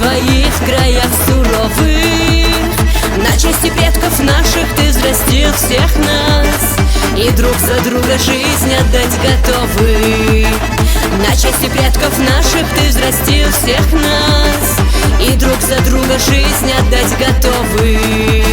своих краях суровых. На чести предков наших ты взрастил всех нас, и друг за друга жизнь отдать готовы. На чести предков наших ты взрастил всех нас, и друг за друга жизнь отдать готовы.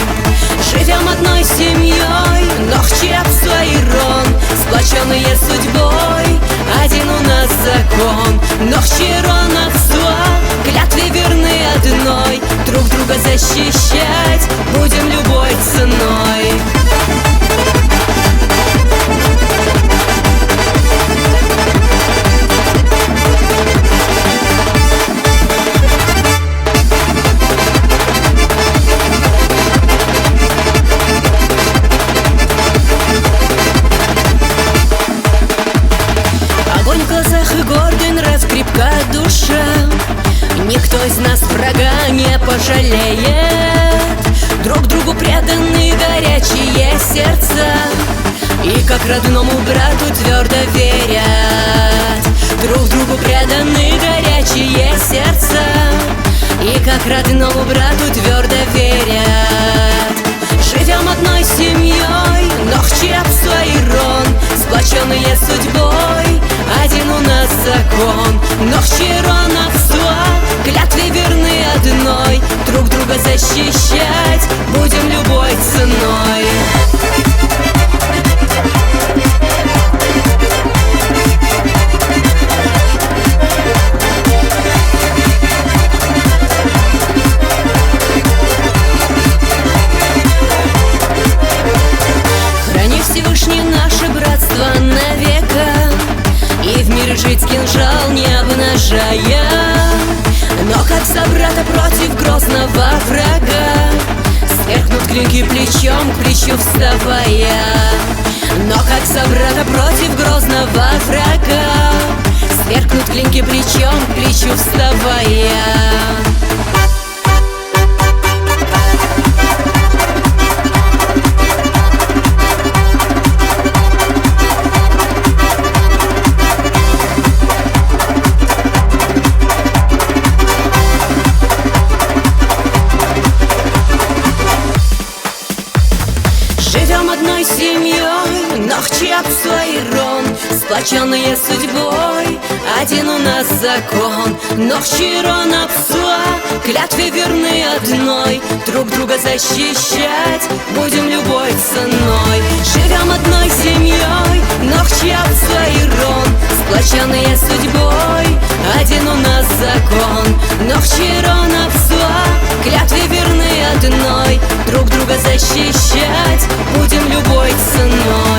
Живем одной семьей, но хчепство и рон, сплоченные судьбой, один у нас закон. Но хчеронов зла, клятве верны одной, друг друга защищать будем любой ценой. Огонь в глазах и гордый нрав, крепка душа, никто из нас врага не пожалеет. Друг другу преданы горячие сердца, и как родному брату твердо верят. Друг другу преданы горячие сердца, и как родному брату твердо верят. Живем одной семьей, но хчепство и рон, сплоченные судьбой, один у нас закон. Но хчеронов зла, клятве верны одной, друг друга защищать будем любой ценой. Всевышний наше братство навека, и в мире жить кинжал не обнажая. Но как собрата против грозного врага, сверкнут клинки плечом к плечу вставая. Но как собрата против грозного врага, сверкнут клинки плечом к плечу вставая. Живем одной семьей, но хчепство и рон, сплоченные судьбой, один у нас закон. Но хчеронов зла, клятве верны одной, друг друга защищать будем любой ценой. Живем одной семьей, но хчепство и рон, сплоченные судьбой, один у нас закон. Но хчеронов зла, клятве верны одной, друг друга защищать будем любой ценой.